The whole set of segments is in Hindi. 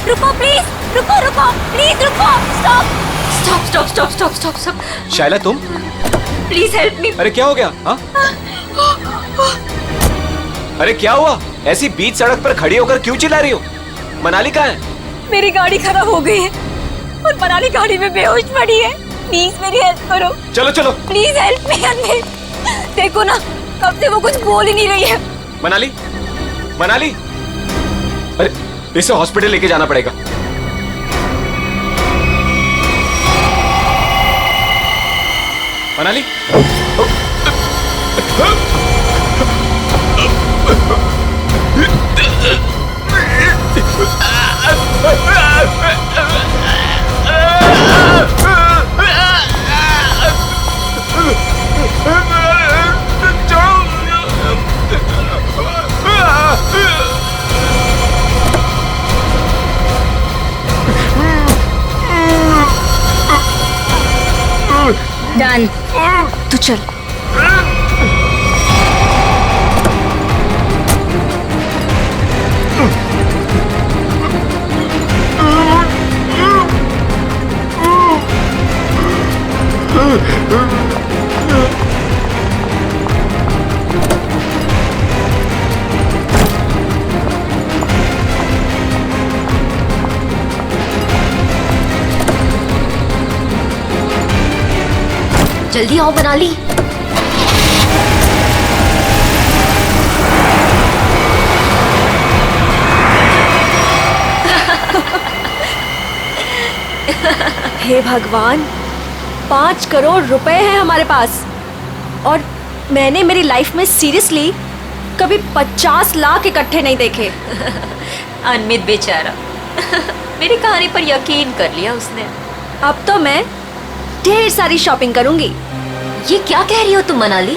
रुको प्लीज, रुको रुको प्लीज रुको, stop stop stop stop stop stop stop. शायला तुम? Please help me. अरे क्या हो गया? हाँ? अरे क्या हुआ? ऐसी बीच सड़क पर खड़ी होकर क्यों चिल्ला रही हो? मनाली कहाँ है? मेरी गाड़ी खराब हो गई है और मनाली गाड़ी में बेहोश पड़ी है। प्लीज मेरी हेल्प करो। चलो चलो प्लीज हेल्प मी अन्वी। देखो ना, कब से वो कुछ बोल ही नहीं रही है। मनाली, मनाली, अरे इसे हॉस्पिटल लेके जाना पड़ेगा। मनाली, डन, तू चल। जल्दी आओ मनाली। हे भगवान, 5 करोड़ रुपए हैं हमारे पास और मैंने मेरी लाइफ में सीरियसली कभी 50 लाख इकट्ठे नहीं देखे। अनमित बेचारा मेरी कहानी पर यकीन कर लिया उसने। अब तो मैं ढेर सारी शॉपिंग करूंगी। ये क्या कह रही हो तुम मनाली?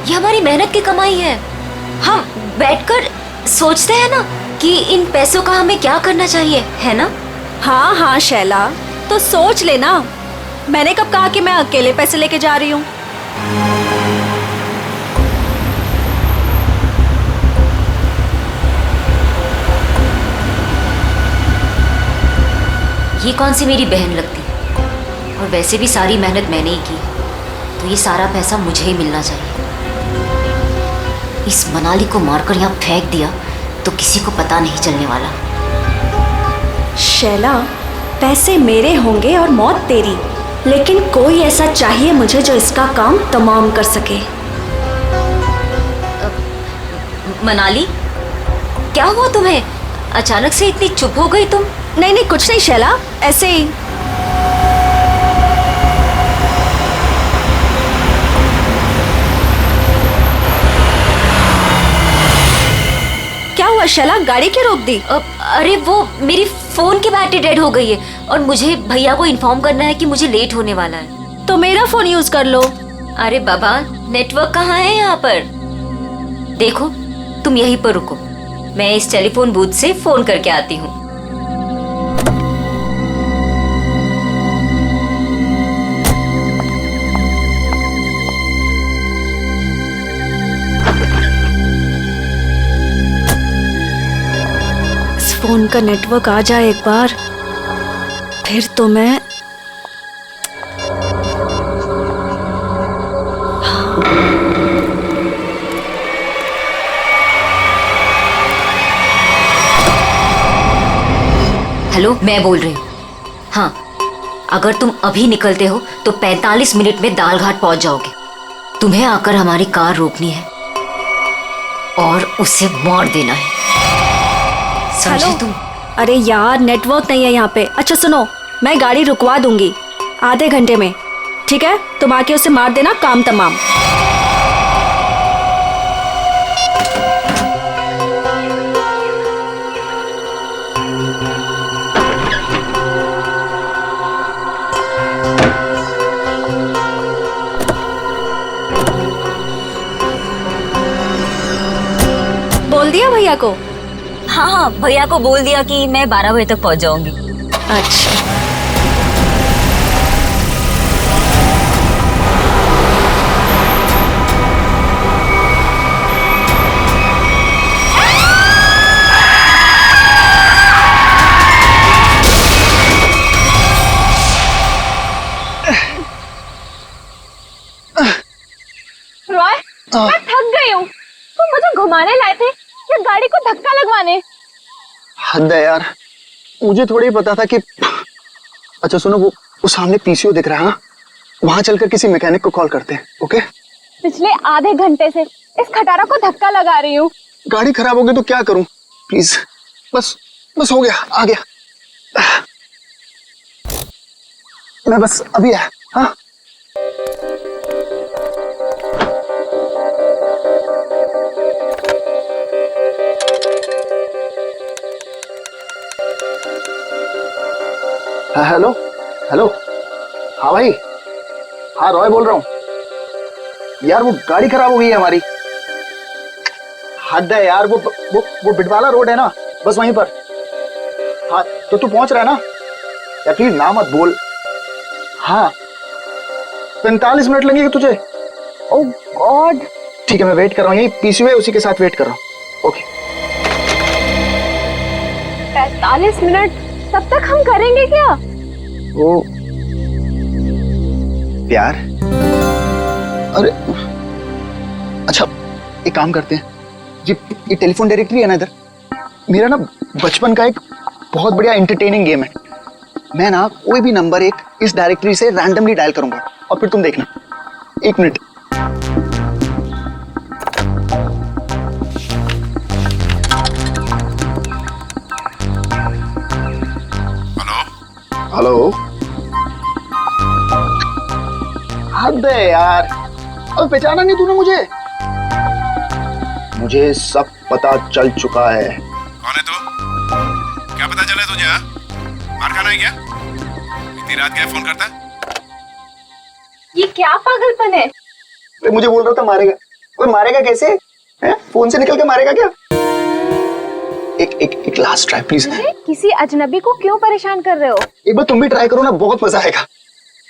ये हमारी मेहनत की कमाई है। हम बैठकर सोचते हैं ना कि इन पैसों का हमें क्या करना चाहिए, है ना? हाँ हाँ शैला, तो सोच लेना। मैंने कब कहा कि मैं अकेले पैसे लेके जा रही हूँ? ये कौन सी मेरी बहन लगती है? और वैसे भी सारी मेहनत मैंने ही की, तो ये सारा पैसा मुझे ही मिलना चाहिए। इस मनाली को मारकर यहाँ फेंक दिया तो किसी को पता नहीं चलने वाला। शैला, पैसे मेरे होंगे और मौत तेरी, लेकिन कोई ऐसा चाहिए मुझे जो इसका काम तमाम कर सके। मनाली, क्या हुआ तुम्हें? अचानक से इतनी चुप हो गई तुम? नहीं नहीं, कुछ नहीं शैला, ऐसे ही। क्या हुआ शैला, गाड़ी क्यों रोक दी? अरे वो मेरी फोन की बैटरी डेड हो गई है और मुझे भैया को इन्फॉर्म करना है कि मुझे लेट होने वाला है। तो मेरा फोन यूज कर लो। अरे बाबा, नेटवर्क कहाँ है यहाँ पर? देखो, तुम यहीं पर रुको, मैं इस टेलीफोन बूथ से फोन करके आती हूँ। फोन का नेटवर्क आ जाए एक बार, फिर तो मैं हेलो, मैं बोल रही हूँ। हाँ, अगर तुम अभी निकलते हो तो 45 मिनट में दालघाट पहुंच जाओगे। तुम्हें आकर हमारी कार रोकनी है और उसे मार देना है, समझे तुम? अरे यार, नेटवर्क नहीं है यहाँ पे। अच्छा सुनो, मैं गाड़ी रुकवा दूंगी आधे घंटे में, ठीक है? तुम आके उसे मार देना, काम तमाम। बोल दिया भैया को? हाँ हाँ, भैया को बोल दिया कि मैं 12 बजे तक पहुंच जाऊंगी। अच्छा, घुमाने लाए थे या गाड़ी को धक्का लगवाने? हद है यार, मुझे थोड़ी पता था कि अच्छा सुनो, वो सामने पीसीओ दिख रहा है ना, वहां चलकर किसी मैकेनिक को कॉल करते हैं। ओके? पिछले आधे घंटे से इस खटारा को धक्का लगा रही हूँ। गाड़ी खराब हो गई तो क्या करूं? प्लीज बस हो गया, आ गया मैं, बस अभी है। हाँ हेलो हेलो, हाँ भाई, हाँ रॉय बोल रहा हूँ यार। वो गाड़ी खराब हो गई है हमारी। हद है यार, वो बिटवाला रोड है ना, बस वहीं पर। हाँ तो तू पहुंच रहा है ना यार? प्लीज ना मत बोल। हाँ 45 मिनट लगेंगे तुझे? ओह गॉड, ठीक है मैं वेट कर रहा हूँ, यही पीसीओ है, उसी के साथ वेट कर रहा हूँ। ओके 45 मिनट, तब तक हम करेंगे क्या? वो प्यार, अरे अच्छा एक काम करते हैं, ये टेलीफोन डायरेक्टरी है ना इधर, मेरा ना बचपन का एक बहुत बढ़िया एंटरटेनिंग गेम है। मैं ना कोई भी नंबर एक इस डायरेक्टरी से रैंडमली डायल करूंगा और फिर तुम देखना। 1 मिनट। हेलो, हद है यार, अब पहचाना नहीं तूने मुझे? मुझे सब पता चल चुका है। कौन है तू? क्या पता चला तुझे? हाँ? मार खाना है क्या? इतनी रात क्या फोन करता है? ये क्या पागलपन है? मुझे बोल रहा था मारेगा। कोई मारेगा कैसे है? फोन से निकल के मारेगा क्या? एक लास्ट ट्राई प्लीज। किसी अजनबी को क्यों परेशान कर रहे हो? एक बार तुम भी ट्राई करो ना, बहुत मजा आएगा।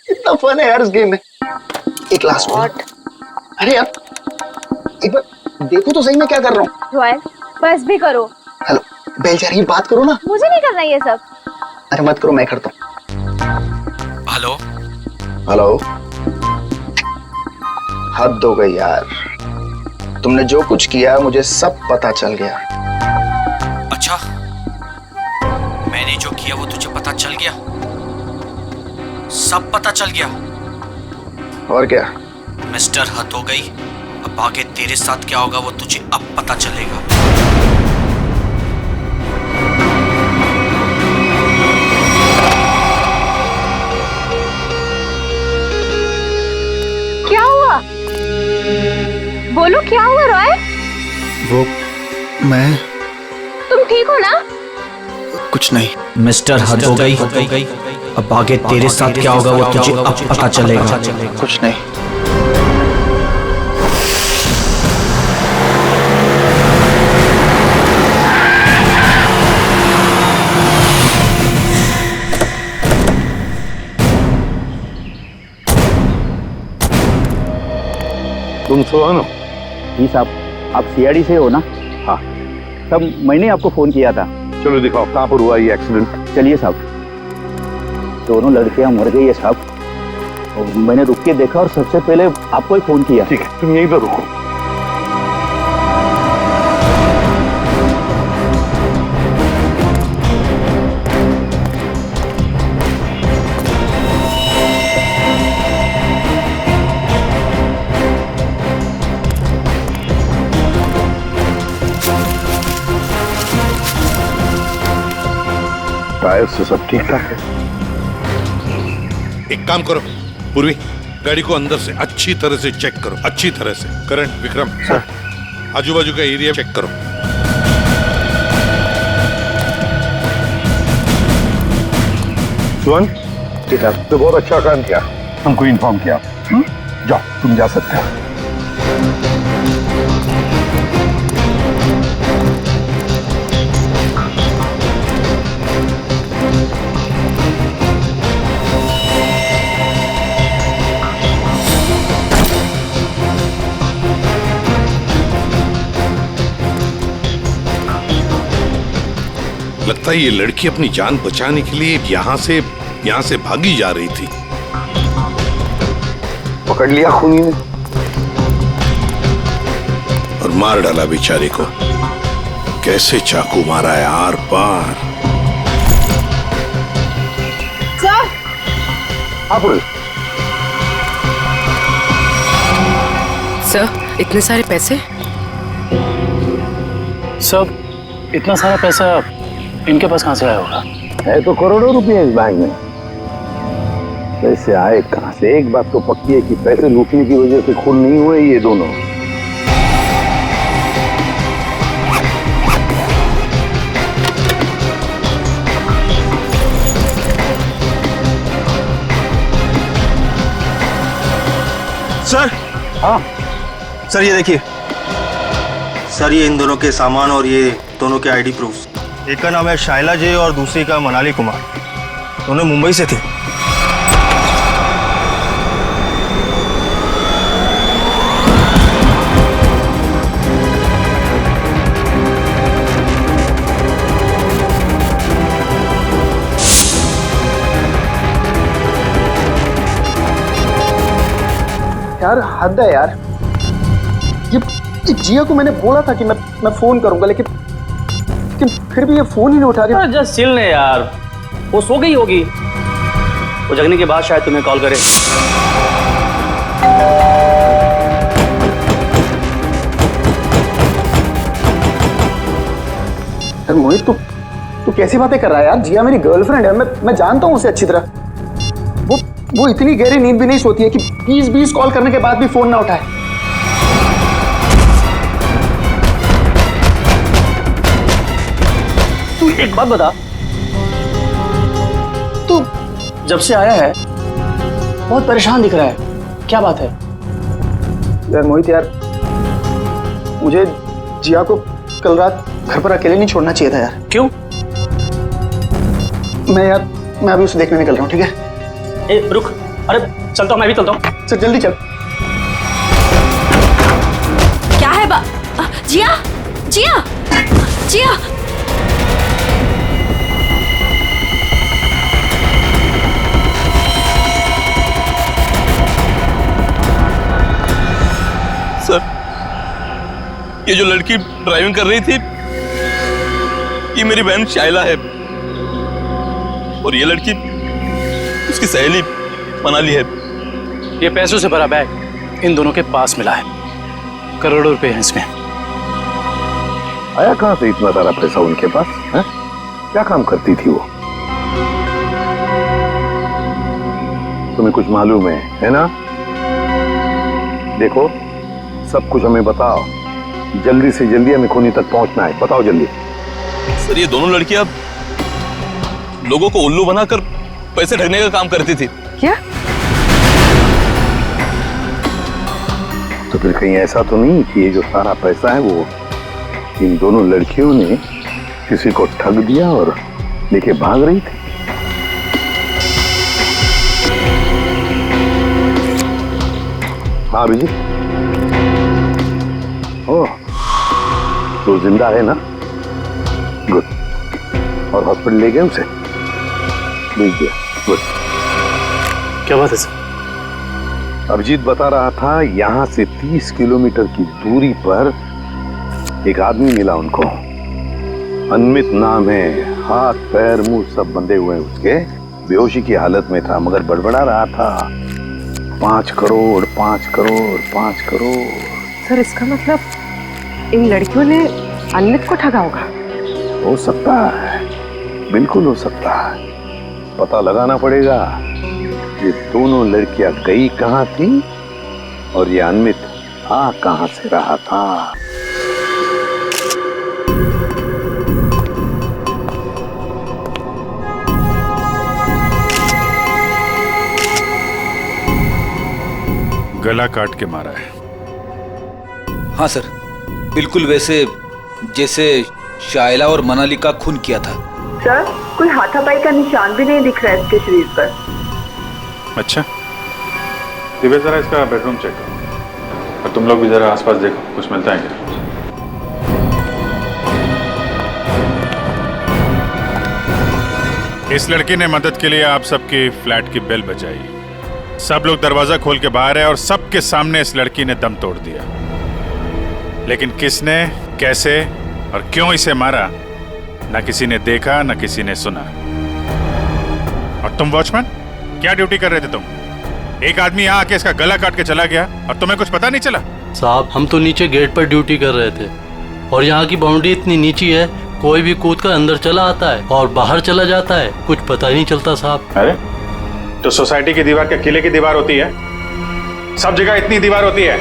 इतना फन है यार इस गेम में। एक लास्ट वॉट। अरे यार एक बार देखो तो सही मैं क्या कर रहा हूँ। रॉयल बस भी करो। हेलो बेल जा रही है, बात करो ना। मुझे नहीं करना ये सब। अरे मत करो, मैं करता हूँ। हेलो हेलो, हद हो गई यार, तुमने जो कुछ किया मुझे सब पता चल गया। अच्छा, मैंने जो किया वो तुझे पता चल गया? सब पता चल गया? और क्या? मिस्टर हद हो गई, अब आगे तेरे साथ क्या होगा वो तुझे अब पता चलेगा। क्या हुआ? बोलो क्या हुआ रॉय? वो मैं, तुम ठीक हो ना? कुछ नहीं। मिस्टर हद हो गई, अब आगे तेरे साथ क्या होगा वो तुझे अब पता चलेगा। कुछ नहीं। तुम सोहन? जी साहब, आप सीआईडी से हो ना? हाँ साहब, मैंने आपको फोन किया था। चलो दिखाओ कहाँ पर हुआ ये एक्सीडेंट। चलिए साहब। दोनों लड़कियां मर गई है साहब, और मैंने रुक के देखा और सबसे पहले आपको ही फोन किया। ठीक है, तुम यहीं पर रुको। टायर से सब ठीक ठाक है। एक काम करो पूर्वी, गाड़ी को अंदर से अच्छी तरह से चेक करो, अच्छी तरह से। करण, विक्रम सर, आजू बाजू का एरिया चेक करो। सुन, ठीक है, तो बहुत अच्छा काम किया, हमको इन्फॉर्म किया। जाओ, तुम जा सकते हो। लगता है ये लड़की अपनी जान बचाने के लिए यहाँ से भागी जा रही थी। पकड़ लिया खूनी ने। और मार डाला बेचारे को। कैसे चाकू मारा है आर पार। सर, सर इतने सारे पैसे? सब इतना सारा पैसा इनके पास कहाँ से आया होगा? है तो करोड़ों रुपए इस बैंक में। पैसे आए कहाँ से? एक बात तो पक्की है कि पैसे लूटने की वजह से खून नहीं हुए ये दोनों। सर, हाँ सर ये देखिए सर, ये इन दोनों के सामान और ये दोनों के आईडी प्रूफ। एक का नाम है शाइला जे और दूसरी का मनाली कुमार। दोनों मुंबई से थे। यार हद है यार। ये जिया को मैंने बोला था कि मैं फोन करूंगा, लेकिन फिर भी ये फोन ही नहीं उठा रही। जस्ट चिल ने यार, वो सो गई होगी। वो जगने के बाद शायद तुम्हें कॉल करे। यार मोहित, तू कैसी बातें कर रहा है यार? जिया मेरी गर्लफ्रेंड है, मैं जानता हूँ उसे अच्छी तरह। वो इतनी गहरी नींद भी नहीं सोती है कि 20 कॉल करने के बाद भी फोन ना उठाए। तू एक बात बता, तू जब से आया है बहुत परेशान दिख रहा है, क्या बात है? यार मोहित यार, मुझे जिया को कल रात घर पर अकेले नहीं छोड़ना चाहिए था यार। क्यों? मैं अभी उसे देखने निकल रहा हूँ, ठीक है? ए रुक, अरे चलता हूँ, मैं भी चलता हूँ। चल जल्दी चल। क्या है जिया, जिया, जिया। सर, ये जो लड़की ड्राइविंग कर रही थी ये मेरी बहन शाइला है और ये लड़की उसकी सहेली मनाली है। ये पैसों से भरा बैग इन दोनों के पास मिला है, करोड़ों रुपए हैं इसमें। आया कहाँ से इतना सारा पैसा उनके पास? है? क्या काम करती थी वो? तुम्हें कुछ मालूम है ना? देखो, सब कुछ हमें बताओ। जल्दी से जल्दी हमें खूनी तक पहुंचना है। बताओ जल्दी। सर, ये दोनों लड़कियां लोगों को उल्लू बनाकर पैसे ठगने का काम करती थी। क्या? तो फिर कहीं ऐसा तो नहीं कि ये जो सारा पैसा है वो इन दोनों लड़कियों ने किसी को ठग दिया और लेके भाग रही थी? हाँ अभिजीत, ओह, तो जिंदा है ना? गुड। और हॉस्पिटल ले गए उसे? भेज दिया। गुड। क्या बात है सर? अभिजीत बता रहा था यहाँ से 30 किलोमीटर की दूरी पर एक आदमी मिला उनको। अनमित नाम है, हाथ पैर मुंह सब बंधे हुए हैं उसके। बेहोशी की हालत में था मगर बड़बड़ा रहा था 5 करोड़ 5 करोड़ 5 करोड़। सर, इसका मतलब इन लड़कियों ने अनमित को ठगा होगा। हो सकता है, बिल्कुल हो सकता है। पता लगाना पड़ेगा ये दोनों लड़कियां गई कहाँ थी और ये अनमित आ कहाँ से रहा था। गला काट के मारा है। हाँ सर, बिल्कुल वैसे जैसे शाइला और मनाली का खून किया था। सर, कोई हाथापाई का निशान भी नहीं दिख रहा है इसके शरीर पर। अच्छा, दिव्या जरा इसका बेडरूम चेक करो और तुम लोग भी जरा आसपास देखो, कुछ मिलता है क्या? इस लड़की ने मदद के लिए आप सबकी फ्लैट की बेल बजाई। सब लोग दरवाजा खोल के बाहर है और सबके सामने इस लड़की ने दम तोड़ दिया। लेकिन किसने, कैसे और क्यों इसे मारा न किसी ने देखा न किसी ने सुना। और तुम वॉचमैन, क्या ड्यूटी कर रहे थे तुम? एक आदमी यहाँ आके इसका गला काट के चला गया और तुम्हें कुछ पता नहीं चला? साहब हम तो नीचे गेट पर ड्यूटी कर रहे थे और यहाँ की बाउंड्री इतनी नीची है, कोई भी कूद कर अंदर चला आता है और बाहर चला जाता है, कुछ पता ही नहीं चलता साहब। अरे तो सोसाइटी की दीवार क्या किले की दीवार होती है? सब जगह इतनी दीवार होती है?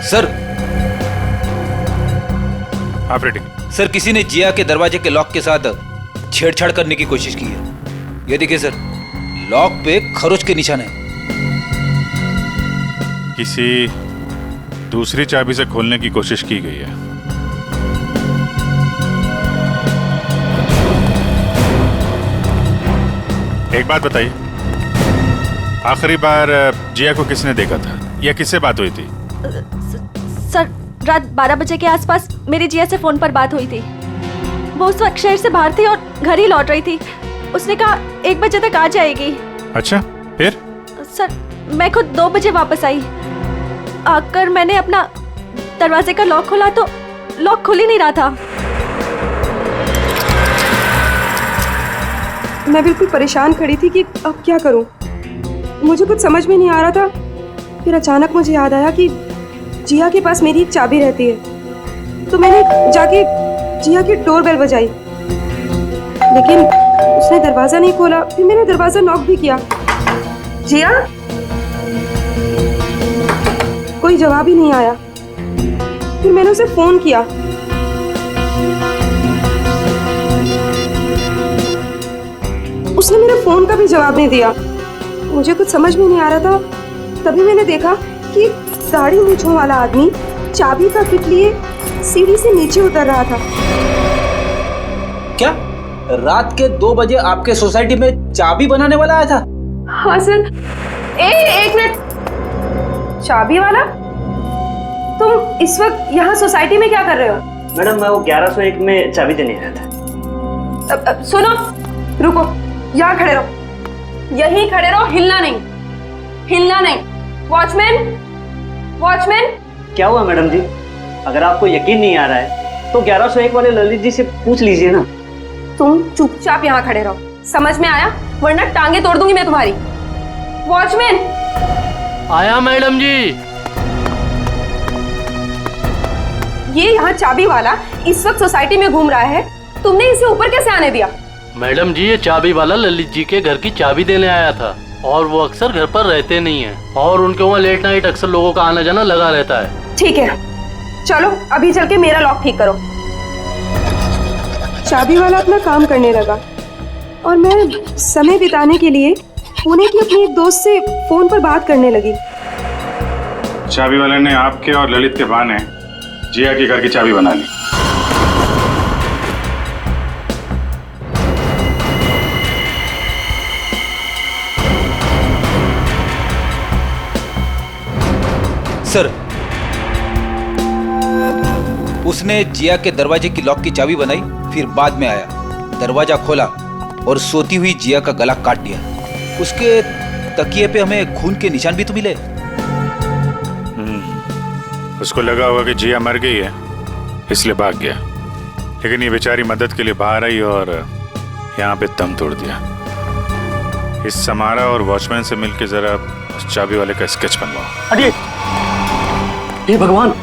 सर ऑपरेटिंग सर, किसी ने जिया के दरवाजे के लॉक के साथ छेड़छाड़ करने की कोशिश की है। ये देखिए सर, लॉक पे खरोच के निशान है। किसी दूसरी चाबी से खोलने की कोशिश की गई है। एक बात बताइए, आखिरी बार जिया को किसने देखा था या किससे बात हुई थी? सर, रात 12 बजे के आसपास मेरी जिया से फोन पर बात हुई थी। वो उस वक्त शहर से बाहर थी और घर ही लौट रही थी। उसने कहा 1 बजे तक आ जाएगी। अच्छा, फिर? सर, मैं खुद 2 बजे वापस आई। आकर मैंने अपना दरवाजे का लॉक खोला तो लॉक खुल ही नहीं रहा था। मैं बिल्कुल परेशान खड़ी थी कि अब क्या करूं। मुझे कुछ समझ में नहीं आ रहा था। फिर अचानक मुझे याद आया कि जिया के पास मेरी एक चाबी रहती है, तो मैंने जाके जिया की डोरबेल बजाई, लेकिन उसने दरवाजा नहीं खोला। फिर मैंने दरवाजा नॉक भी किया। जिया, कोई जवाब ही नहीं आया। फिर मैंने उसे फोन किया। उसने मेरे फोन का भी जवाब नहीं दिया। मुझे कुछ समझ में नहीं आ रहा था। तभी मैंने देखा कि दाढ़ी मूंछों वाला आदमी चाबी का किट लिए सीढ़ी से नीचे उतर रहा था। क्या रात के 2 बजे आपके सोसाइटी में चाबी बनाने वाला आया था? हाँ सर। एक मिनट, चाबी वाला? तुम इस वक्त यहाँ सोसाइटी में क्या कर रहे हो? मैडम, मैं वो 1101 में चाबी देने आया था। सुनो, रुको, यहाँ खड़े रहो, यहीं खड़े रहो, हिलना नहीं, हिलना नहीं। Watchman, watchman. क्या हुआ मैडम जी? अगर आपको यकीन नहीं आ रहा है तो 1101 वाले ललित जी से पूछ लीजिए ना। तुम चुपचाप यहाँ खड़े रहो, समझ में आया? वरना टांगे तोड़ दूंगी मैं तुम्हारी। वॉचमैन। आया मैडम जी। ये यहाँ चाबी वाला इस वक्त सोसाइटी में घूम रहा है, तुमने इसे ऊपर कैसे आने दिया? मैडम जी, ये चाबी वाला ललित जी के घर की चाबी देने आया था और वो अक्सर घर पर रहते नहीं हैं और उनके वहाँ लेट नाइट अक्सर लोगों का आना जाना लगा रहता है। ठीक है, चलो अभी चल के मेरा लॉक ठीक करो। चाबी वाला अपना काम करने लगा और मैं समय बिताने के लिए पुणे की अपनी एक दोस्त से फोन पर बात करने लगी। चाबी वाले ने आपके और ललित के बहाने जिया के घर की चाबी बना ली। सर, उसने जिया के दरवाजे की लॉक की चाबी बनाई, फिर बाद में आया, दरवाजा खोला और सोती हुई जिया का गला काट दिया। उसके तकिए पे हमें खून के निशान भी तो मिले। उसको लगा होगा कि जिया मर गई है, इसलिए भाग गया। लेकिन ये बेचारी मदद के लिए बाहर आई और यहाँ पे दम तोड़ दिया। इस समारा और वॉचमैन से मिलके जरा उस चाबी वाले का स्केच बनवाओ। अरे हे भगवान,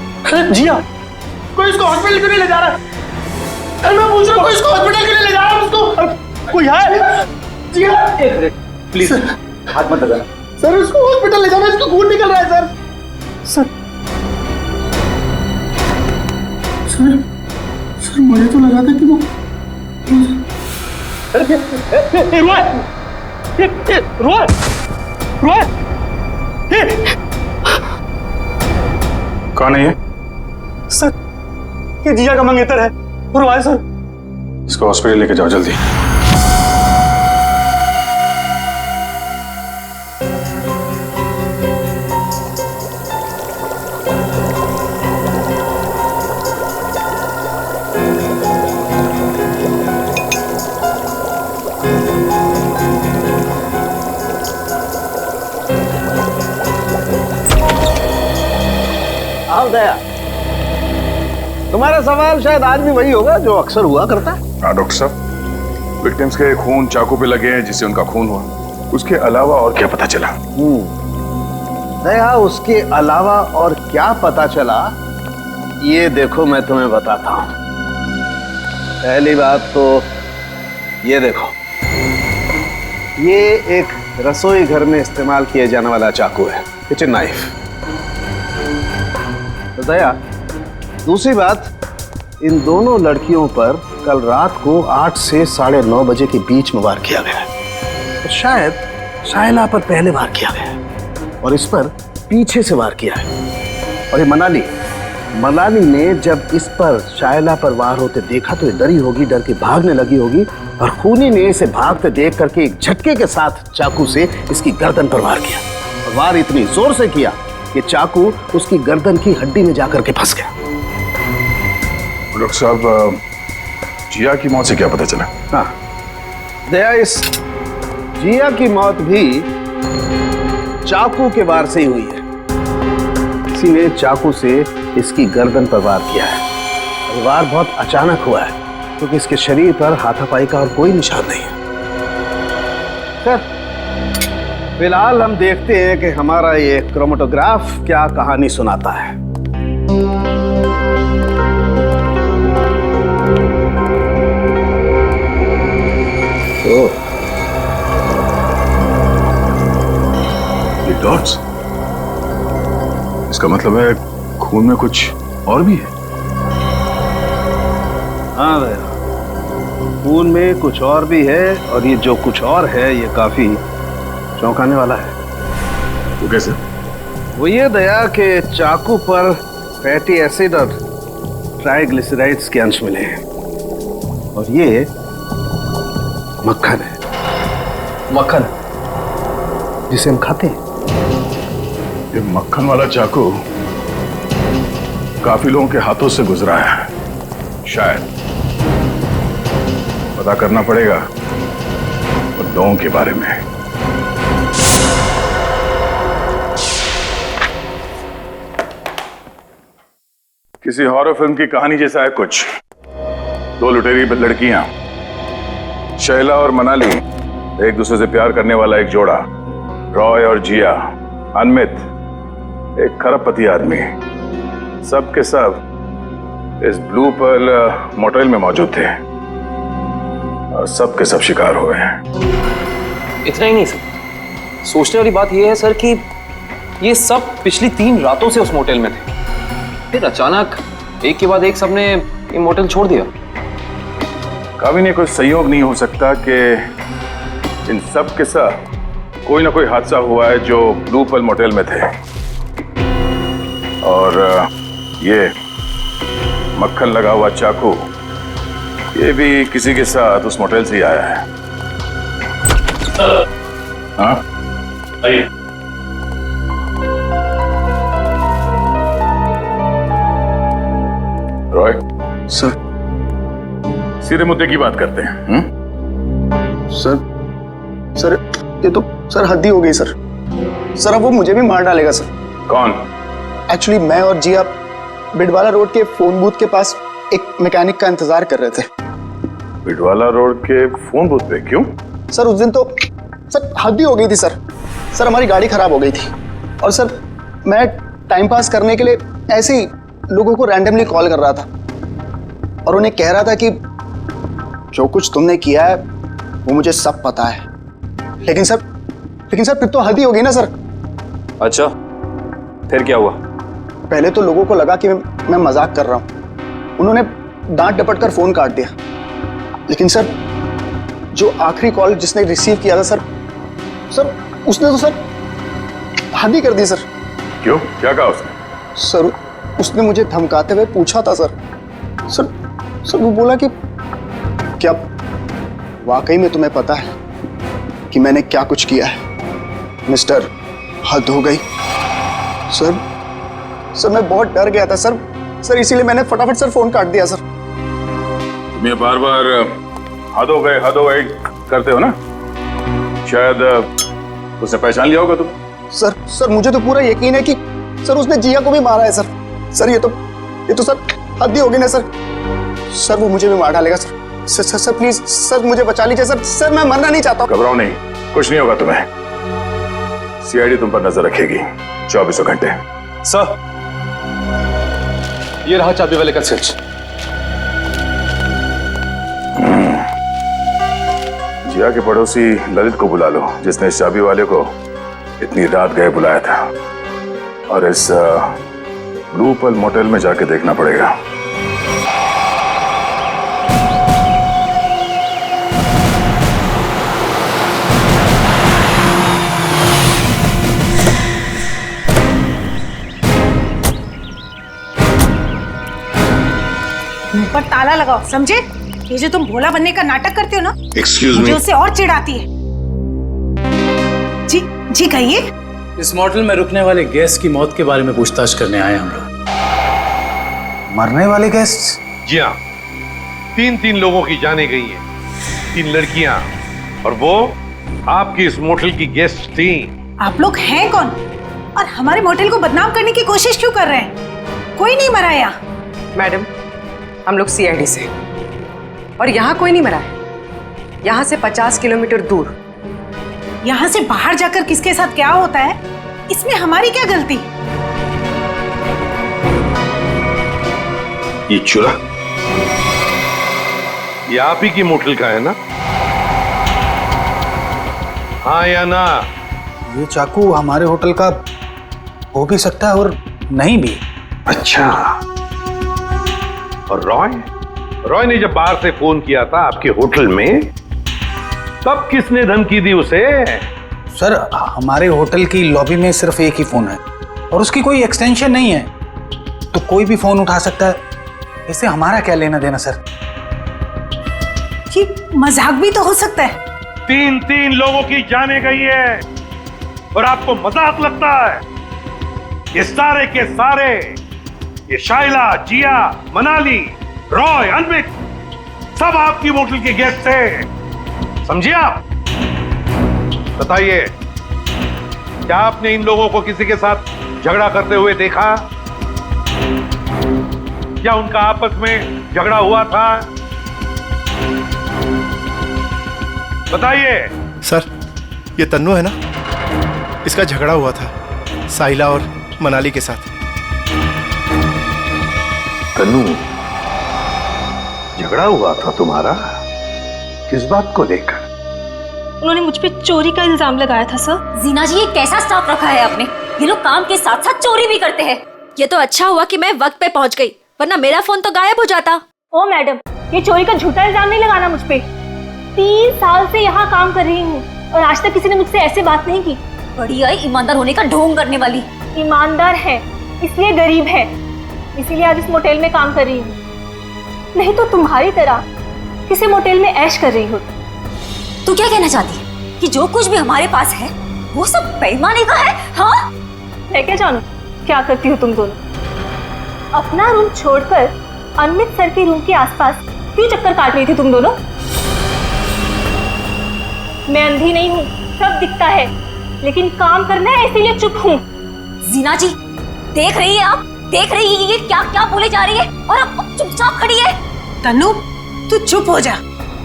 जिया, कोई इसको हॉस्पिटल क्यों नहीं ले जा रहा? अरे मैं पूछ रहा हूँ, कोई इसको हॉस्पिटल क्यों नहीं ले जा रहा? उसको कोई है? जिया, एक मिनट प्लीज, हाथ मत लगाना। सर, उसको हॉस्पिटल ले जाना, इसको खून निकल रहा है सर। सर मुझे तो लगा था कि वो कौन है ये? सर, ये जिया का मंगेतर है। रोए सर। इसको हॉस्पिटल लेके जाओ जल्दी। हाँ दया, तुम्हारा सवाल शायद आज भी वही होगा जो अक्सर हुआ करता है। हाँ डॉक्टर साहब, विक्टिम्स के खून चाकू पे लगे हैं जिससे उनका खून हुआ, उसके अलावा और क्या पता चला? दया, उसके अलावा और क्या पता चला ये देखो मैं तुम्हें बताता हूं। पहली बात तो ये देखो, ये एक रसोई घर में इस्तेमाल किए जाने वाला चाकू है, किचन नाइफ। तो दया, दूसरी बात, इन दोनों लड़कियों पर कल रात को 8 से 9:30 बजे के बीच में वार किया गया है। तो शायद शाइला पर पहले वार किया गया है और इस पर पीछे से वार किया है। और ये मनाली ने जब इस पर शाइला पर वार होते देखा तो ये डरी होगी, डर के भागने लगी होगी और खूनी ने इसे भागते देख करके एक झटके के साथ चाकू से इसकी गर्दन पर वार किया। और वार इतनी जोर से किया कि चाकू उसकी गर्दन की हड्डी में जाकर के फंस गया। डॉक्टर साहब, जिया की मौत से क्या पता चला? हाँ दया, इस जिया की मौत भी चाकू के वार से ही हुई है। किसी ने चाकू से इसकी गर्दन पर वार किया है। और वार बहुत अचानक हुआ है क्योंकि इसके शरीर पर हाथापाई का और कोई निशान नहीं है। सर, फिलहाल हम देखते हैं कि हमारा ये क्रोमेटोग्राफ क्या कहानी सुनाता है। तो ये डॉट्स, इसका मतलब है खून में कुछ और भी है। हाँ भैया, खून में कुछ और भी है और ये जो कुछ और है ये काफी चौंकाने वाला है। वो कैसे? वो ये दया के चाकू पर फैटी एसिड और ट्राइग्लिसराइड्स के अंश मिले हैं और ये मक्खन है। मक्खन जिसे हम खाते हैं। ये मक्खन वाला चाकू काफी लोगों के हाथों से गुजरा है। शायद पता करना पड़ेगा उन लोगों के बारे में। किसी हॉरर फिल्म की कहानी जैसा है कुछ। 2 लुटेरी लड़कियां, शैला और मनाली, एक दूसरे से प्यार करने वाला एक जोड़ा, रॉय और जिया, अनमित, एक खरबपति आदमी, सब के सब इस ब्लू पर्ल मोटेल में मौजूद थे और सब के सब शिकार हुए हैं। इतना ही नहीं सर, सोचने वाली बात यह है सर कि ये सब पिछली 3 रातों से उस मोटेल में थे, फिर अचानक एक के बाद एक सबने ये मोटेल छोड़ दिया। कभी नहीं कोई संयोग नहीं हो सकता कि इन सब के साथ कोई ना कोई हादसा हुआ है जो ब्लू पर्ल मोटेल में थे। और ये मक्खन लगा हुआ चाकू, ये भी किसी के साथ उस मोटेल से ही आया है। हाँ आइए। रॉय सर, सीधे मुद्दे की बात करते हैं। सर ये तो सर हद ही हो गई सर। सर अब वो मुझे भी मार डालेगा सर। कौन? एक्चुअली मैं और जिया बिडवाला रोड के फोन बूथ के पास एक मैकेनिक का इंतजार कर रहे थे। बिडवाला रोड के फोन बूथ पे? क्यों? सर उस दिन तो सर हद ही हो गई थी सर। सर हमारी गाड़ी खराब हो गई थी और सर मैं टाइम पास करने के लिए ऐसे ही लोगों को रैंडमली कॉल कर रहा था और उन्हें कह रहा था कि जो कुछ तुमने किया है वो मुझे सब पता है। लेकिन सर फिर तो हद ही हो गई ना सर। अच्छा, फिर क्या हुआ? पहले तो लोगों को लगा कि मैं मजाक कर रहा हूँ, उन्होंने डांट डपट कर फोन काट दिया। लेकिन सर जो आखिरी कॉल जिसने रिसीव किया था सर उसने तो सर हद ही कर दी सर। क्यों? क्या कहा उसने? सर उसने मुझे धमकाते हुए पूछा था सर वो बोला कि क्या वाकई में तुम्हें पता है कि मैंने क्या कुछ किया है? मिस्टर, हद हो गई। सर मैं बहुत डर गया था सर इसीलिए मैंने फटाफट सर फोन काट दिया सर। तुम ये बार बार हद हो गए करते हो ना? शायद उसने पहचान लिया होगा तुम। सर मुझे तो पूरा यकीन है कि सर उसने जिया को भी मारा है सर। सर ये तो सर हद ही होगी ना सर। सर वो मुझे भी मार डालेगा सर। सर प्लीज सर मुझे बचा लीजिए सर। सर मैं मरना नहीं चाहता हूँ। घबराओ नहीं, कुछ नहीं होगा तुम्हें। सीआईडी तुम पर नजर रखेगी 24 घंटे। सर ये रहा चाबी वाले का स्विच। जिया के पड़ोसी ललित को बुला लो, जिसने इस चाबी वाले को इतनी रात गए बुलाया था। और इस ब्लू पल मोटेल में जाके देखना पड़ेगा। मुंह पर ताला लगाओ, समझे? ये जो तुम भोला बनने का नाटक करते हो ना, एक्सक्यूज मुझे मी, उससे और चिढ़ाती है। जी जी कहिए। इस मॉडल में रुकने वाले गेस्ट की मौत के बारे में पूछताछ करने आए हम लोग। मरने वाले गेस्ट? जी हाँ, 3 लोगों की जाने गई हैं, 3 लड़कियां, और वो आपकी इस मोटल की गेस्ट थी। आप लोग हैं कौन और हमारे मोटेल को बदनाम करने की कोशिश क्यों कर रहे हैं? कोई नहीं मरा यहाँ। मैडम, हम लोग सीआईडी से, और यहाँ कोई नहीं मरा है। यहाँ से 50 किलोमीटर दूर। यहाँ से बाहर जाकर किसके साथ क्या होता है, इसमें हमारी क्या गलती? ये चुरा ये आप ही की मोटल का है ना? हाँ या ना? ये चाकू हमारे होटल का हो भी सकता है और नहीं भी। अच्छा, और रॉय ने जब बाहर से फोन किया था आपके होटल में, तब किसने धमकी दी उसे? सर हमारे होटल की लॉबी में सिर्फ एक ही फोन है और उसकी कोई एक्सटेंशन नहीं है, तो कोई भी फोन उठा सकता है। इससे हमारा क्या लेना देना सर? ये मजाक भी तो हो सकता है। 3 लोगों की जाने गई है और आपको मजाक लगता है? ये सारे के सारे, ये शाइला, जिया, मनाली, रॉय, अनविक, सब आपकी मोटल के गेस्ट थे, समझिए आप? बताइए, क्या आपने इन लोगों को किसी के साथ झगड़ा करते हुए देखा? क्या उनका आपस में झगड़ा हुआ था? बताइए। सर ये तन्नू है ना, इसका झगड़ा हुआ था साहिला और मनाली के साथ। तन्नू, झगड़ा हुआ था तुम्हारा? किस बात को लेकर? उन्होंने मुझ पे चोरी का इल्जाम लगाया था सर। जीना जी, ये कैसा स्टाफ रखा है आपने? ये लोग काम के साथ साथ चोरी भी करते हैं। ये तो अच्छा हुआ कि मैं वक्त पे पहुंच गई, वरना मेरा फोन तो गायब हो जाता। ओ मैडम, ये चोरी का झूठा इल्जाम नहीं लगाना मुझ पे। 3 साल से यहाँ काम कर रही हूँ और आज तक किसी ने मुझसे ऐसे बात नहीं की। बढ़िया ईमानदार होने का ढोंग करने वाली। ईमानदार है इसलिए गरीब है, इसीलिए आज इस मोटेल में काम कर रही हूँ, नहीं तो तुम्हारी तरह किसी मोटेल में ऐश कर रही हो। तू क्या कहना चाहती है कि जो कुछ भी हमारे पास है वो सब बेईमानी का है? हाँ, मैं क्या जानूं क्या करती हो तुम दोनों? अपना रूम छोड़कर अनमित सर के रूम के आसपास क्यों चक्कर काट रही थी तुम दोनों? मैं अंधी नहीं हूँ, सब दिखता है, लेकिन काम करना है इसीलिए चुप हूँ। जीना जी, देख रही है आप? देख रही है ये क्या क्या बोले जा रही है और अब चुपचाप खड़ी है। तन्नू तू चुप हो जा,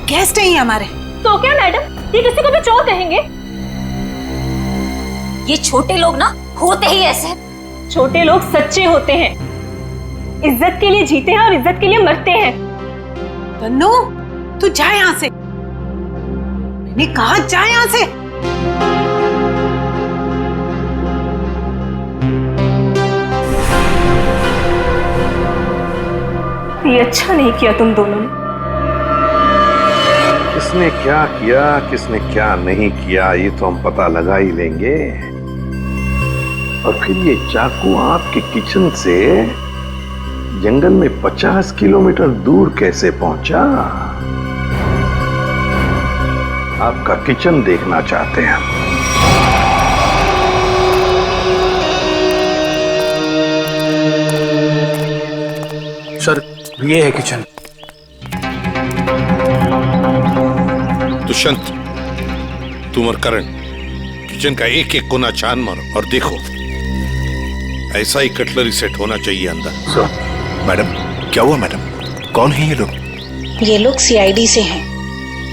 गेस्ट है हमारे। तो क्या मैडम, ये किसी को भी चोर कहेंगे? ये छोटे लोग ना होते ही ऐसे। छोटे लोग सच्चे होते हैं, इज्जत के लिए जीते हैं और इज्जत के लिए मरते हैं। तन्नू तू जा यहाँ से, मैंने कहा जा यहाँ से। ये अच्छा नहीं किया तुम दोनों ने। किसने क्या किया, किसने क्या नहीं किया, ये तो हम पता लगा ही लेंगे। और फिर ये चाकू आपके किचन से जंगल में 50 किलोमीटर दूर कैसे पहुंचा? आपका किचन देखना चाहते हैं। सर ये है किचन। दुष्यंत, तुम और करण किचन का एक एक कोना छान मारो और देखो ऐसा ही कटलरी सेट होना चाहिए अंदर। मैडम, क्या हुआ मैडम? कौन है ये लोग? ये लोग सीआईडी से हैं।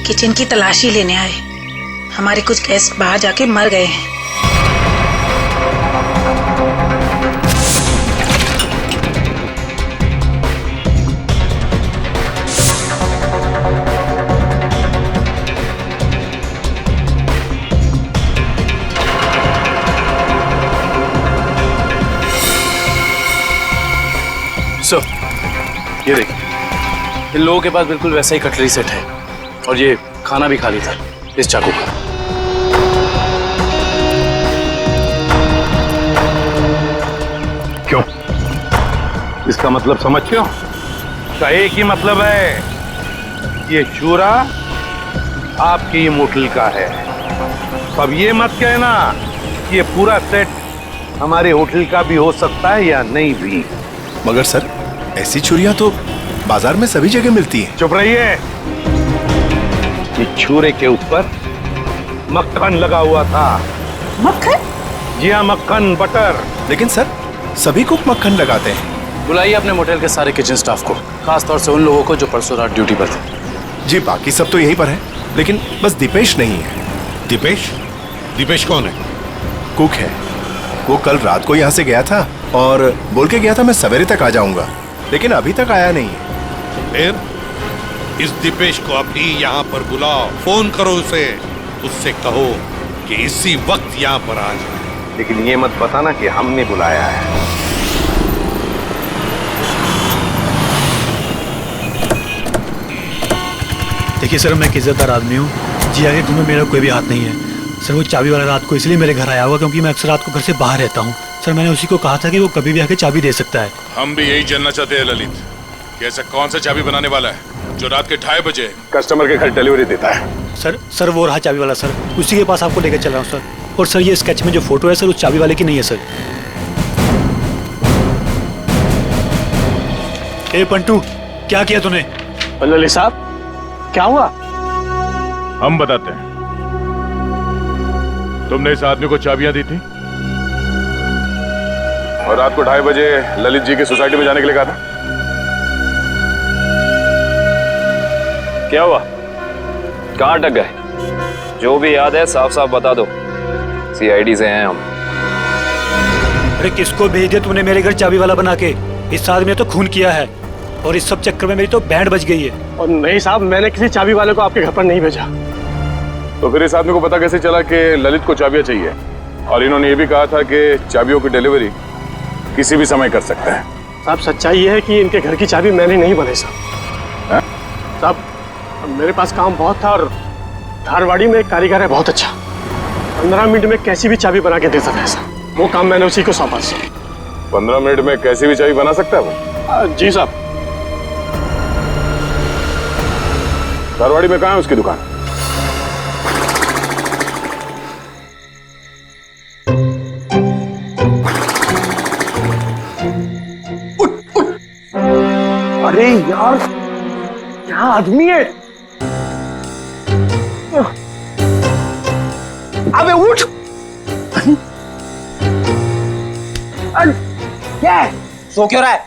किचन की तलाशी लेने आए। हमारे कुछ गेस्ट बाहर जाके मर गए हैं। ये देखिए, इन लोगों के पास बिल्कुल वैसा ही कटलरी सेट है और ये खाना भी खाली था इस चाकू का। क्यों? इसका मतलब समझते हो? इसका एक ही मतलब है, ये चूरा आपकी होटल का है। अब ये मत कहना ये पूरा सेट हमारे होटल का भी हो सकता है या नहीं भी। मगर सर, ऐसी छुरियां तो बाजार में सभी जगह मिलती हैं। चुप रहिए। ये छुरे के ऊपर मक्खन लगा हुआ था। मक्खन? जी हाँ, मक्खन, बटर। लेकिन सर, सभी कुक मक्खन लगाते हैं। बुलाइए अपने मोटेल के सारे किचन स्टाफ को, खास तौर से उन लोगों को जो परसों रात ड्यूटी पर थे। जी, बाकी सब तो यहीं पर है, लेकिन बस दीपेश नहीं है। दीपेश? दीपेश कौन है? कुक है। वो कल रात को यहाँ से गया था और बोल के गया था मैं सवेरे तक आ जाऊंगा, लेकिन अभी तक आया नहीं है। फिर इस दीपेश को अभी यहाँ पर बुलाओ, फोन करो उसे, उससे कहो कि इसी वक्त यहाँ पर आ जाए। लेकिन ये मत बताना कि हमने बुलाया है। देखिए सर, मैं एक इज्जतदार आदमी हूँ। जी आगे तुम्हें मेरा कोई भी हाथ नहीं है सर। वो चाबी वाला रात को इसलिए मेरे घर आया हुआ क्योंकि मैं अक्सर रात को घर से बाहर रहता हूँ सर। मैंने उसी को कहा था कि वो कभी भी आके चाबी दे सकता है। हम भी यही जानना चाहते हैं ललित, कि ऐसा कौन सा चाबी बनाने वाला है जो रात के 2:30 बजे कस्टमर के घर डिलीवरी देता है। सर वो रहा चाबी वाला सर, उसी के पास आपको लेकर चल रहा हूँ सर। और सर, ये स्केच में जो फोटो है सर, उस चाबी वाले की नहीं है सर। ए पंटू, क्या किया तूने? ललित साहब, क्या हुआ? हम बताते हैं। तुमने इस आदमी को चाबियां दी थी और रात को 2:30 बजे ललित जी की सोसाइटी में जाने के लिए कहा था। क्या हुआ? कहाँ अटक गए? जो भी याद है साफ साफ बता दो। सीआईडी से हैं हम। अरे किसको भेज दिया तूने मेरे घर चाबी वाला बना के? इस आदमी ने तो खून किया है और इस सब चक्कर में मेरी तो बैंड बज गई है। और नहीं साहब, मैंने किसी चाबी वाले को आपके घर पर नहीं भेजा। तो फिर इस आदमी को पता कैसे चला कि ललित को चाबियां चाहिए? और इन्होंने ये भी कहा था कि चाबियों की डिलीवरी किसी भी समय कर सकते हैं। साहब, सच्चाई ये है कि इनके घर की चाबी मैंने नहीं बनाई साहब। साहब, मेरे पास काम बहुत था और धारवाड़ी में एक कारीगर है बहुत अच्छा, 15 मिनट में कैसी भी चाबी बना के दे सकता है साहब। वो काम मैंने उसी को सौंपा साहब। 15 मिनट में कैसी भी चाबी बना सकता है वो? जी साहब। धारवाड़ी में कहाँ है उसकी दुकान? अरे यार, क्या आदमी है? अबे उठ! क्या है? सो क्यों रहा है?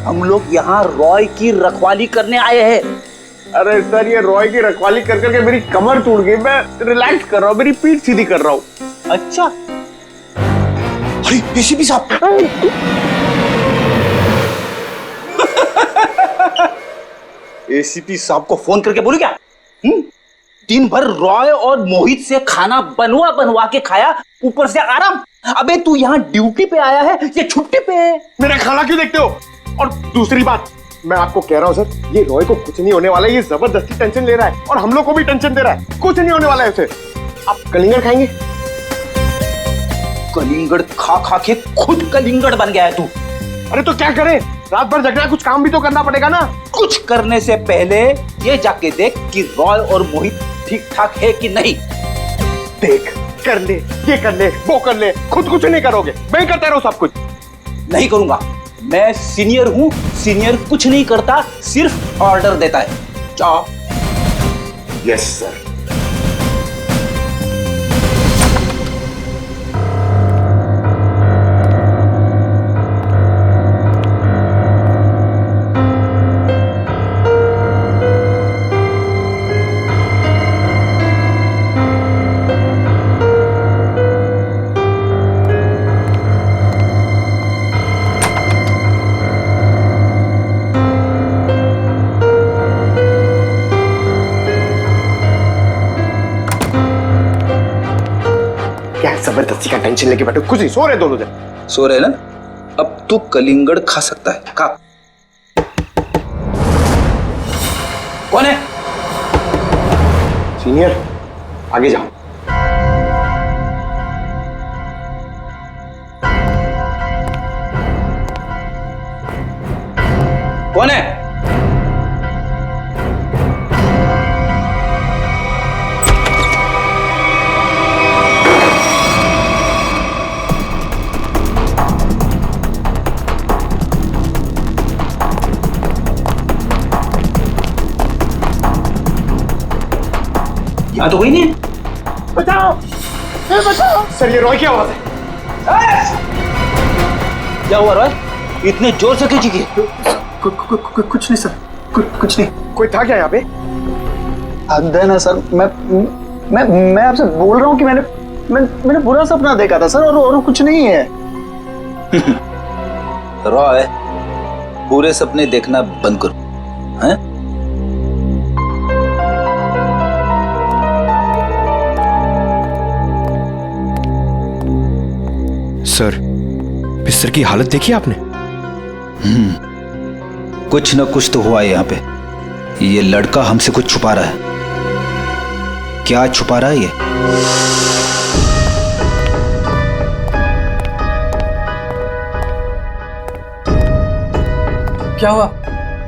हम लोग यहाँ रॉय की रखवाली करने आए हैं। अरे सर, ये रॉय की रखवाली कर करके मेरी कमर टूट गई। मैं रिलैक्स कर रहा हूँ, मेरी पीठ सीधी कर रहा हूँ। अच्छा, अरे एसीपी साहब, एसीपी साहब को फोन करके बोलू क्या? दिन भर रॉय और मोहित से खाना बनवा बनवा के खाया, ऊपर से आराम। अबे तू यहाँ ड्यूटी पे आया है या छुट्टी पे है? मेरा खाना क्यों देखते हो? और दूसरी बात, मैं आपको कह रहा हूँ सर, ये रॉय को कुछ नहीं होने वाला है। ये जबरदस्ती टेंशन ले रहा है और हम लोग को भी टेंशन दे रहा है। कुछ नहीं होने वाला है उसे। आप कलिंगड़ खाएंगे? कलिंगड़ खा खा के खुद कलिंगड़ बन गया है तू। अरे तो क्या करे? रात भर जग रहा है, कुछ काम भी तो करना पड़ेगा ना। कुछ करने से पहले ये जाके देख कि रॉय और मोहित ठीक ठाक है कि नहीं। देख, कर ले, ये कर ले, वो कर ले, खुद कुछ नहीं करोगे। मैं करता रहूं सब कुछ? नहीं करूंगा। मैं सीनियर हूं, सीनियर कुछ नहीं करता, सिर्फ ऑर्डर देता है। जाओ। Yes sir. जबरदस्ती का टेंशन लेके बैठे, कुछ नहीं, सो रहे दोनों जन। सो रहे ना? अब तू कलिंगड़ खा सकता है, खा। कौन है? सीनियर, आगे जाओ। कौन है? यहाँ तो कोई नहीं है। बचाओ, बचाओ। सर ये रॉय की आवाज है। क्या हुआ रॉय? इतने जोर से खींची की? कुछ नहीं सर, कुछ नहीं। कोई था क्या यहाँ पे? हद है ना सर, मैं आपसे बोल रहा हूँ कि मैंने बुरा सपना देखा था सर, और कुछ नहीं है। रॉय, पूरे सपने देखना बंद करो, हैं? सर, बिस्तर की हालत देखी आपने? कुछ न कुछ तो हुआ है यहाँ पे। ये लड़का हमसे कुछ छुपा रहा है। क्या छुपा रहा है ये? क्या हुआ?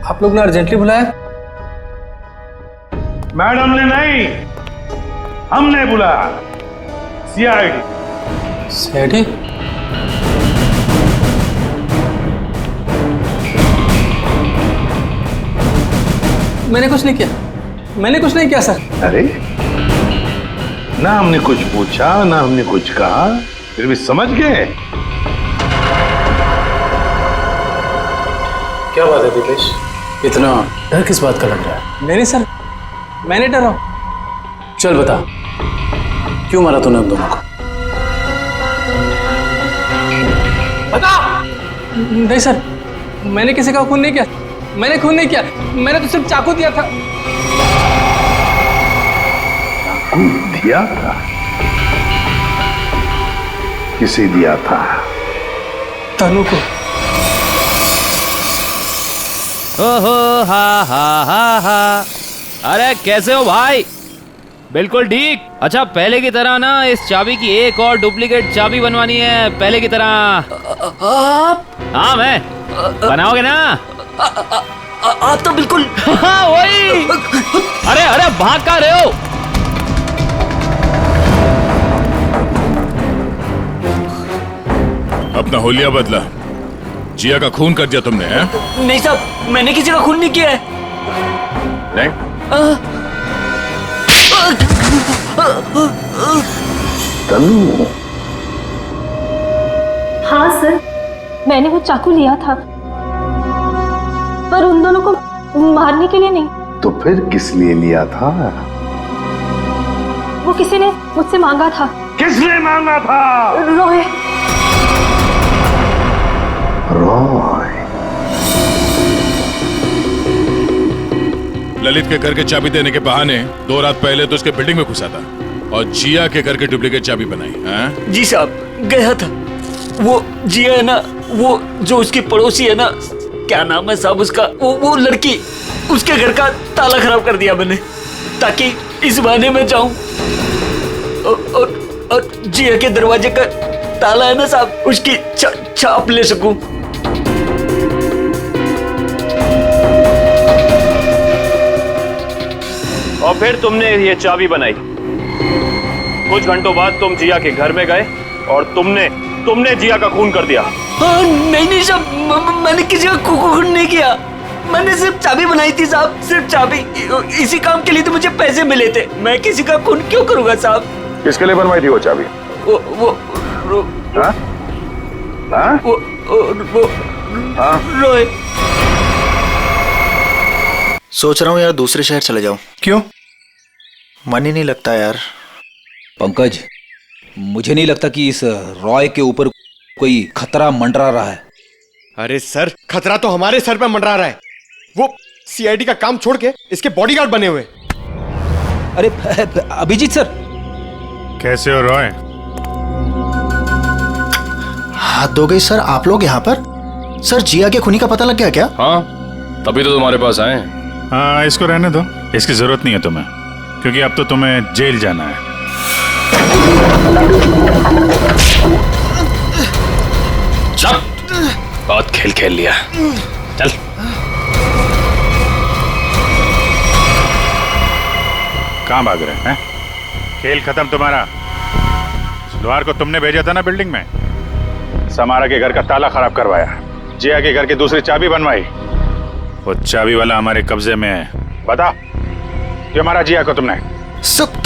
आप लोग ने अर्जेंटली बुलाया? मैडम ने नहीं, हमने बुलाया। सीआईडी। सीआईडी? मैंने कुछ नहीं किया, मैंने कुछ नहीं किया सर। अरे ना हमने कुछ पूछा, ना हमने कुछ कहा, फिर भी समझ गए। क्या बात है दिपेश, इतना डर किस बात का लग रहा है? नहीं सर, मैंने डरा हूं। चल बता, क्यों मारा तूने उन दोनों को? बता। नहीं सर, मैंने किसी का खून नहीं किया, मैंने खून नहीं किया, मैंने तो सिर्फ चाकू दिया था। चाकू दिया था? किसे दिया था? तनु को। ओहो हा हा हा हा। अरे कैसे हो भाई? बिल्कुल ठीक। अच्छा पहले की तरह ना इस चाबी की एक और डुप्लीकेट चाबी बनवानी है, पहले की तरह। आप? हाँ मैं। बनाओगे ना? आप तो बिल्कुल। हाँ वही। अरे अरे भाग कहाँ रहे हो? अपना होलिया बदला। जिया का खून कर दिया तुमने, हैं? नहीं साहब, मैंने किसी का खून नहीं किया है। नहीं? तनु। हाँ सर, मैंने वो चाकू लिया था, पर उन दोनों को मारने के लिए नहीं। तो फिर किस लिए लिया था? वो किसी ने मुझसे मांगा था। किसने मांगा था? रॉय। रॉय। ललित के घर के चाबी देने के बहाने 2 रात पहले तो उसके बिल्डिंग में घुसा था और जिया के घर के डुप्लीकेट चाबी बनाई, हैं? जी साहब, गया था। वो जिया है ना, वो जो उसकी पड़ोसी है ना, क्या नाम है साहब उसका, वो लड़की, उसके घर का ताला खराब कर दिया मैंने, ताकि इस बहाने में जाऊं और जिया के दरवाजे का ताला है ना साहब, उसकी छाप ले सकूं। और फिर तुमने ये चाबी बनाई। कुछ घंटों बाद तुम जिया के घर में गए और तुमने जिया का खून कर दिया। नहीं साहब, मैंने किसी का खून नहीं किया, मैंने सिर्फ चाबी बनाई थी साहब, सिर्फ चाबी। इसी काम के लिए तो मुझे पैसे मिले थे, मैं किसी का खून क्यों करूंगा साहब? किसके लिए बनवाई थी वो चाबी? रोय। सोच रहा हूँ यार दूसरे शहर चले जाऊं। क्यों? मन ही नहीं लगता यार। पंकज, मुझे नहीं लगता कि इस रॉय के ऊपर कोई खतरा मंडरा रहा है। अरे सर, खतरा तो हमारे सर पे मंडरा रहा है। वो सीआईडी का काम छोड़ के इसके बॉडीगार्ड बने हुए। अरे अभिजीत सर। कैसे हो रॉय? हाथ धो गई सर आप लोग यहाँ पर? सर जिया के खूनी का पता लग गया क्या? हाँ, तभी तो तुम्हारे पास आए। हाँ, इसको रहने दो, इसकी जरूरत नहीं है तुम्हें, क्योंकि अब तो तुम्हें जेल जाना है। चल, बहुत खेल खेल लिया, चल। कहाँ भाग रहे हैं? खेल खत्म तुम्हारा। सुलवार को तुमने भेजा था ना बिल्डिंग में, समारा के घर का ताला खराब करवाया, जिया के घर की दूसरी चाबी बनवाई, वो चाबी वाला हमारे कब्जे में है। बता, क्यों मारा जिया को तुमने? सब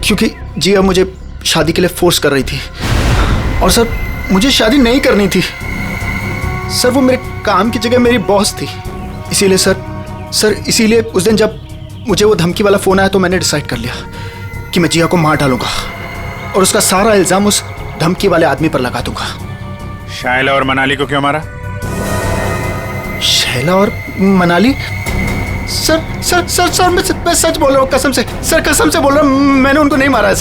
क्योंकि जिया मुझे शादी के लिए फोर्स कर रही थी, और सर मुझे शादी नहीं करनी थी सर। वो मेरे काम की जगह मेरी बॉस थी, इसीलिए सर इसीलिए उस दिन जब मुझे वो धमकी वाला फोन आया तो मैंने डिसाइड कर लिया कि मैं जिया को मार डालूंगा और उसका सारा इल्जाम उस धमकी वाले आदमी पर लगा दूंगा। शायला और मनाली को क्यों मारा? शैला और मनाली? सर मैं सच बोल रहा हूँ, कसम से सर, कसम से बोल रहा हूँ, मैंने उनको नहीं मारा है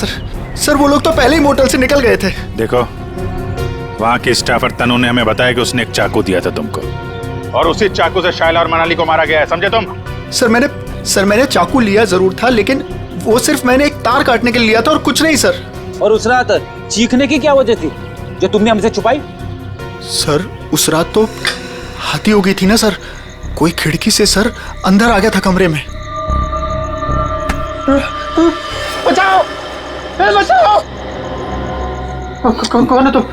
सर। वो लोग तो पहले ही मोटल से निकल गए थे। देखो, वहाँ के स्टाफर तनु ने हमें बताया कि उसने एक चाकू दिया था तुमको, और उसी चाकू से शायला और मनाली को मारा गया है, समझे तुम? सर मैंने चाकू लिया जरूर था, लेकिन वो सिर्फ मैंने एक तार काटने के लिए लिया था और कुछ नहीं सर। और उस रात चीखने की क्या वजह थी जो तुमने हमसे छुपाई? सर उस रात तो हाथी हो गई थी ना सर, कोई खिड़की से सर अंदर आ गया था कमरे में। बचाओ, बचाओ! कौन है तुम?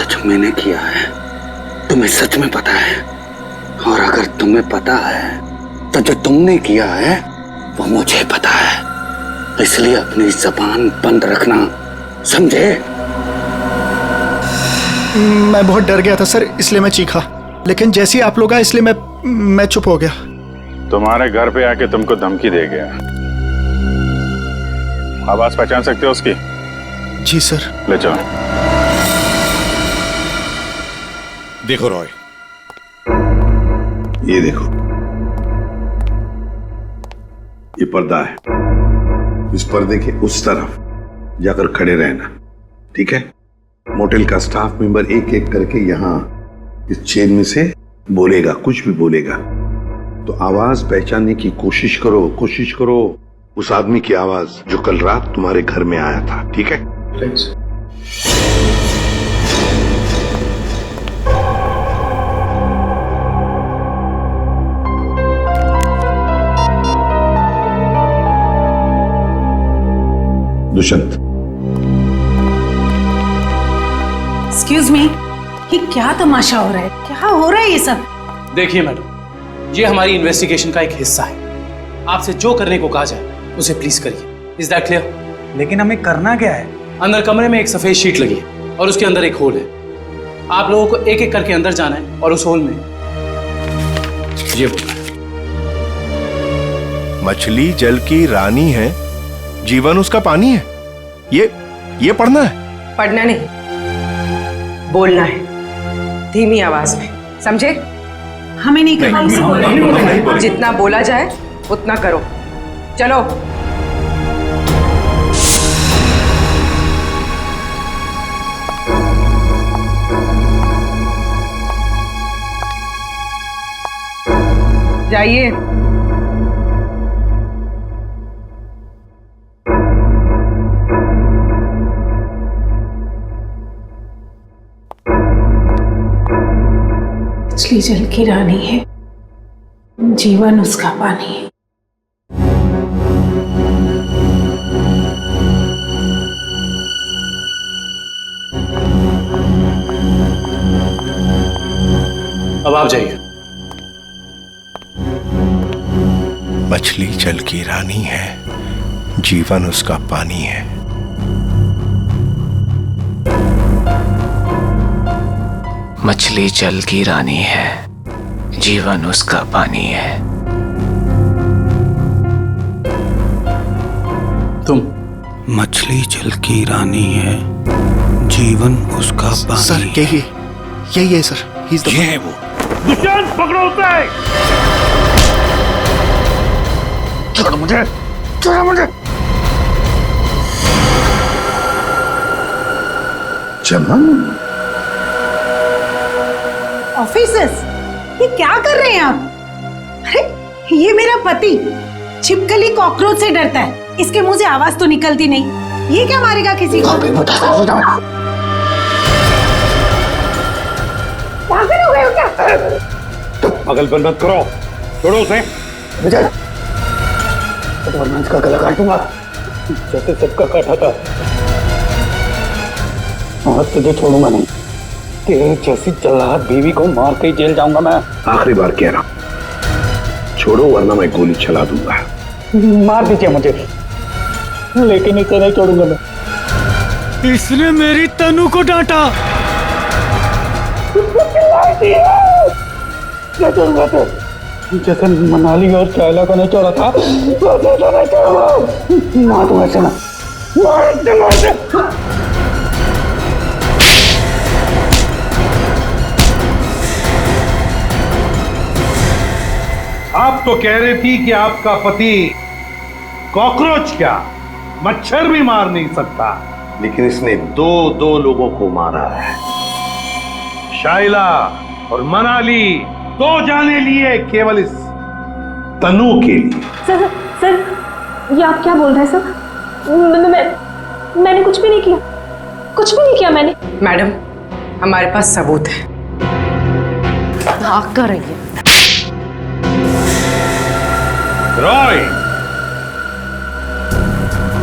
जो मैंने किया है तुम्हें सच में पता है, और अगर तुम्हें पता है तो जो तुमने किया है वो मुझे पता है, इसलिए अपनी जबान बंद रखना, समझे? मैं बहुत डर गया था सर, इसलिए मैं चीखा, लेकिन जैसे ही आप लोग आए इसलिए मैं चुप हो गया। तुम्हारे घर पे आके तुमको धमकी दे गया, आवाज पहचान सकते हो उसकी? जी सर। ले जाओ। देखो रॉय, ये देखो, ये पर्दा है, इस पर्दे के उस तरफ जाकर खड़े रहना, ठीक है? मोटेल का स्टाफ मेंबर एक एक करके यहाँ इस चेन में से बोलेगा, कुछ भी बोलेगा तो आवाज पहचानने की कोशिश करो उस आदमी की आवाज जो कल रात तुम्हारे घर में आया था, ठीक है? दुष्यंत। एक्सक्यूज मी, ये क्या तमाशा हो रहा है? क्या हो रहा है ये सब? देखिए मैडम, ये हमारी इन्वेस्टिगेशन का एक हिस्सा है, आपसे जो करने को कहा जाए उसे प्लीज करिए। Is that clear? लेकिन हमें करना क्या है? अंदर कमरे में एक सफेद शीट लगी है और उसके अंदर एक होल है, आप लोगों को एक एक करके अंदर जाना है और उस होल में ये मछली जल की रानी है, जीवन उसका पानी है, ये पढ़ना है? पढ़ना नहीं, बोलना है, धीमी आवाज में, समझे? हमें नहीं करना। जितना बोला जाए उतना करो, चलो। जाइए। मछली जल की रानी है, जीवन उसका पानी है। अब आप जाइए। मछली जल की रानी है, जीवन उसका पानी है। मछली जल की रानी है, जीवन उसका पानी है। तुम? मछली जल की रानी है, जीवन उसका पानी। सर यही है सर, ये है वो। दुष्यंत, पकड़ो उसे। छोड़ मुझे। चमन, ऑफिसर्स, ये क्या कर रहे हैं आप? अरे ये मेरा पति छिपकली कॉकरोच से डरता है, इसके मुंह से आवाज तो निकलती नहीं, ये क्या मारेगा किसी को? पागल हो गए हो क्या? पागलपन मत करो, छोड़ो उसे। वरना इसका गला काटूंगा जैसे सबका काटा था। और तुझे छोड़ूंगा नहीं, तेरे जैसी जल्लाद बीवी को मार के जेल जाऊंगा मैं। आखिरी बार कह रहा हूं, छोड़ो वरना मैं गोली चला दूंगा। मार दीजिए मुझे, लेकिन इसे नहीं छोड़ूंगा मैं। इसने मेरी तनु को डांटा। क्या छोड़ूंगा तो? जैसे मनाली और चाइला को नहीं छोड़ा था, वैसे तो नहीं छोड़ूंगा। मार दूंगा इसे ना, मार दे। आप तो कह रही थी कि आपका पति कॉकरोच क्या मच्छर भी मार नहीं सकता, लेकिन इसने दो लोगों को मारा है। शाइला और मनाली 2 जाने लिए केवल इस तनु के लिए। सर, ये आप क्या बोल रहे हैं सर? मैंने कुछ भी नहीं किया, कुछ भी नहीं किया मैंने। मैडम, हमारे पास सबूत है। भाग कर रही है। रॉय,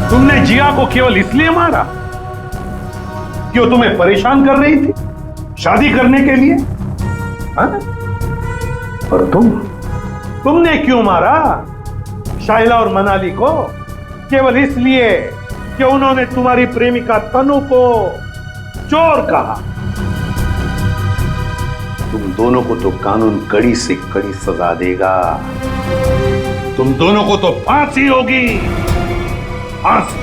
तुमने जिया को केवल इसलिए मारा कि वो तुम्हें परेशान कर रही थी शादी करने के लिए? हाँ? और तुमने क्यों मारा शाइला और मनाली को? केवल इसलिए कि उन्होंने तुम्हारी प्रेमिका तनु को चोर कहा। तुम दोनों को तो कानून कड़ी से कड़ी सजा देगा। तुम दोनों को तो फांसी होगी, फांसी।